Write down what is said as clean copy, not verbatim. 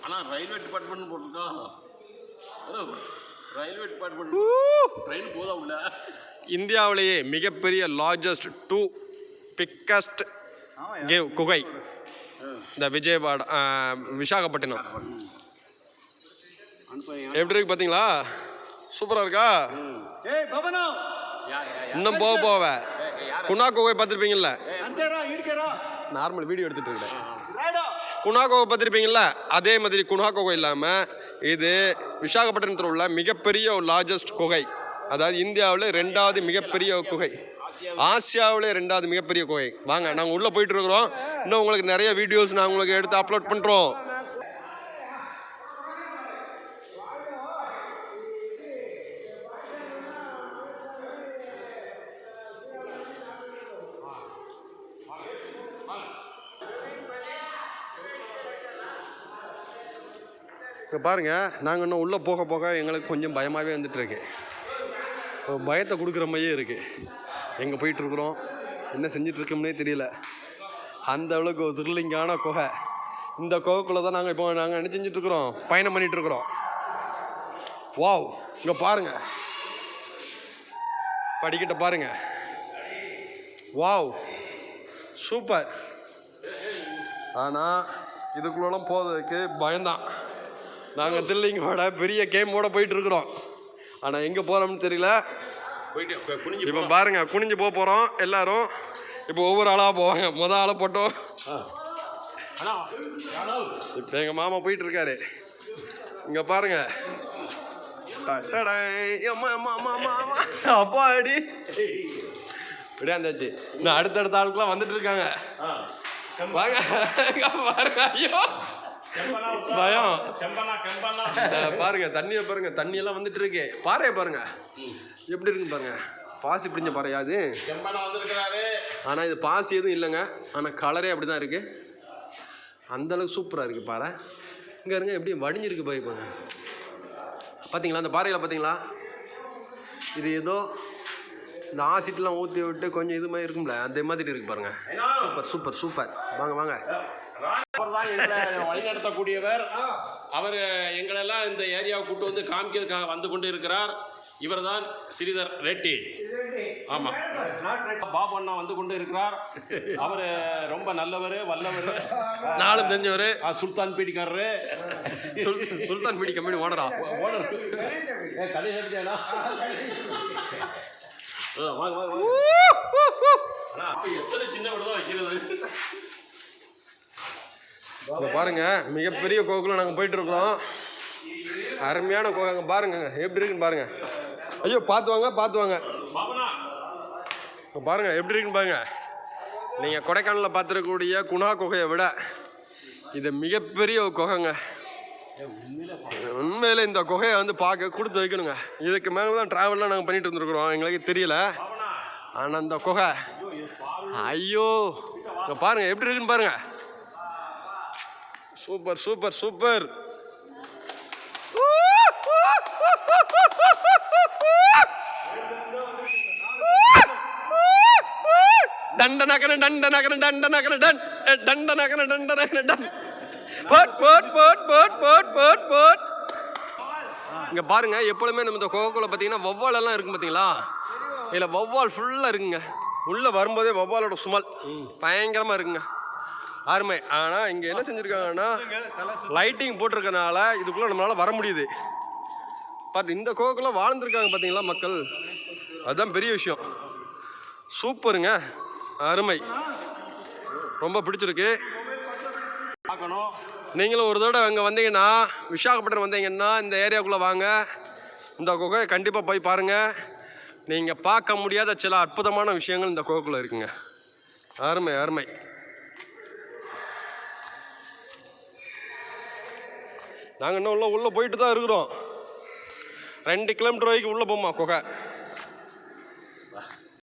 ஆனால் railway department போட்டுருக்கா. Railway department train போதா உள்ள. இந்தியாவிலேயே மிகப்பெரிய லார்ஜஸ்ட் 2 பிக்கஸ்ட் குகை இந்த விஜயவாடா விசாகப்பட்டினம். எப்படி இருக்கு பார்த்தீங்களா? சூப்பராக இருக்கா? இன்னும் போக போவ குணா குகை பார்த்துருப்பீங்கல்ல, நார்மல் வீடியோ எடுத்துட்டு இருக்கேன். குணா குகை பார்த்துருப்பீங்கல்ல, அதே மாதிரி குணா குகை இல்லாமல் இது விசாகப்பட்டினத்தில் உள்ள மிகப்பெரிய ஒரு லார்ஜஸ்ட் குகை. அதாவது இந்தியாவில் 2வது மிகப்பெரிய குகை, ஆசியாவிலே 2வது மிகப்பெரிய குகை. வாங்க நாங்கள் உள்ளே போயிட்டு இருக்கிறோம். இன்னும் உங்களுக்கு நிறைய வீடியோஸ் நான் உங்களுக்கு எடுத்து அப்லோட் பண்ணுறோம். இப்போ பாருங்கள், நாங்கள் இன்னும் உள்ளே போக போக எங்களுக்கு கொஞ்சம் பயமாகவே வந்துட்டுருக்கு. பயத்தை கொடுக்குற மாதிரியே இருக்குது. எங்கே போயிட்டுருக்குறோம், என்ன செஞ்சிட்ருக்கோம்னே தெரியல. அந்த அளவுக்கு ஒரு த்ரில்லிங்கான குகை. இந்த குகைக்குள்ளே தான் நாங்கள் என்ன செஞ்சிட்ருக்குறோம், பயணம் பண்ணிகிட்ருக்குறோம். வாவ், இங்கே பாருங்கள், படிக்கிட்ட பாருங்கள். Wow, super. ஆனால் இதுக்குள்ளெல்லாம் போகிறதுக்கு பயம்தான். நாங்கள் த்ரில்லிங்கோட பெரிய கேமோட போயிட்டுருக்குறோம். ஆனால் எங்கே போகிறோம்னு தெரியல. இப்போ பாருங்கள், குனிஞ்சு போக போகிறோம் எல்லாரும். இப்போ ஒவ்வொரு ஆளாக போவாங்க. மொதல் ஆளை போட்டோம். இப்போ எங்கள் மாமா போயிட்டுருக்காரு. இங்கே பாருங்க, அப்பாடி இப்படியா இருந்தாச்சு. இன்னும் அடுத்தடுத்த ஆளுக்கெல்லாம் வந்துட்டு இருக்காங்க. வாங்க பாருங்க. ஐயோ பயம். பாருங்க தண்ணியை பாருங்க, தண்ணியெல்லாம் வந்துட்டு இருக்கு. பாறையை பாருங்க எப்படி இருக்குன்னு பாருங்க. பாசி பிடிஞ்ச பாறையாது, ஆனால் இது பாசி எதுவும் இல்லைங்க. ஆனால் கலரே அப்படி தான் இருக்குது. அந்தளவுக்கு சூப்பராக இருக்குது பாறை. இங்கே இருங்க எப்படி வடிஞ்சிருக்கு பாய். பாருங்க பார்த்தீங்களா அந்த பாறையில் பார்த்தீங்களா? இது ஏதோ இந்த ஆசிட்லாம் ஊற்றி விட்டு கொஞ்சம் இது மாதிரி இருக்கும்ல, அந்த மாதிரி இருக்கு பாருங்க. Super super super. வாங்க வாங்க. அவர் தான் எங்களை வழிநடத்தக்கூடியவர். அவர் எங்களெல்லாம் இந்த ஏரியாவை கூட்டு வந்து காமிக்கிறதுக்காக வந்து கொண்டு இருக்கிறார். இவர் தான் ஸ்ரீதர் ரெட்டி. ஆமாம், பாபு அண்ணா வந்து கொண்டு இருக்கிறார். அவர் ரொம்ப நல்லவர், வல்லவர், நாளும் தெரிஞ்சவர். சுல்தான் பீடிக்காரரு, சுல்தான் பீடி கம்பெனி ஓனரா? ஓனர் கடை சாப்பிட்டியாண்ணா? எத்தனை சின்ன வீடு தான் வைக்கிறது. இப்போ பாருங்க, மிகப்பெரிய கோகுல நாங்கள் போயிட்டு இருக்கிறோம். அருமையான கோகை பாருங்க எப்படி இருக்குன்னு பாருங்க. ஐயோ பார்த்து வாங்க பார்த்து வாங்க. இப்போ பாருங்க எப்படி இருக்குன்னு பாருங்க. நீங்கள் கொடைக்கானலில் பார்த்துருக்கக்கூடிய குணா குகையை விட இது மிகப்பெரிய ஒரு குகைங்க. உண்மையில இந்த குகையை வந்து பார்க்க கொடுத்து வைக்கணுங்க. இதுக்கு மேலே தான் ட்ராவல்லாம் நாங்கள் பண்ணிட்டு வந்துருக்குறோம், எங்களுக்கு தெரியல. ஆனால் அந்த குகை ஐயோ இங்கே பாருங்க எப்படி இருக்குன்னு பாருங்க. Super super super. டண்டனகன டண்டனகன டண்டனகன டன் டண்டனகன டண்டனகன டன் போட் போட் போட் போட் போட் போட் போட். இங்கே பாருங்க, எப்பொழுதுமே நம்ம இந்த கோகோல பார்த்தீங்கன்னா வவ்வாலெல்லாம் இருக்கும் பார்த்தீங்களா? இதில் வவ்வால் ஃபுல்லாக இருக்குங்க. உள்ளே வரும்போதே வவ்வாலோட சுமல் பயங்கரமாக இருக்குங்க, அருமை. ஆனால் இங்கே என்ன செஞ்சுருக்காங்கன்னா லைட்டிங் போட்டிருக்கனால இதுக்குள்ளே நம்மளால் வர முடியுது. பார்த்து இந்த கோகுலாம் வாழ்ந்துருக்காங்க பார்த்தீங்களா மக்கள், அதுதான் பெரிய விஷயம். சூப்பருங்க, அருமை, ரொம்ப பிடிச்சிருக்கு. நீங்களும் ஒரு தடவை அங்கே வந்தீங்கன்னா, விசாகப்பட்டினம் வந்தீங்கன்னா இந்த ஏரியாவுக்குள்ளே வாங்க. இந்த குகையை கண்டிப்பாக போய் பாருங்கள். நீங்கள் பார்க்க முடியாத சில அற்புதமான விஷயங்கள் இந்த குகைக்குள்ளே இருக்குங்க. அருமை அருமை. நாங்கள் இன்னும் உள்ளே போயிட்டு தான் இருக்கிறோம். 2 கிலோமீட்டர் வரைக்கும் உள்ளே போமா குகை.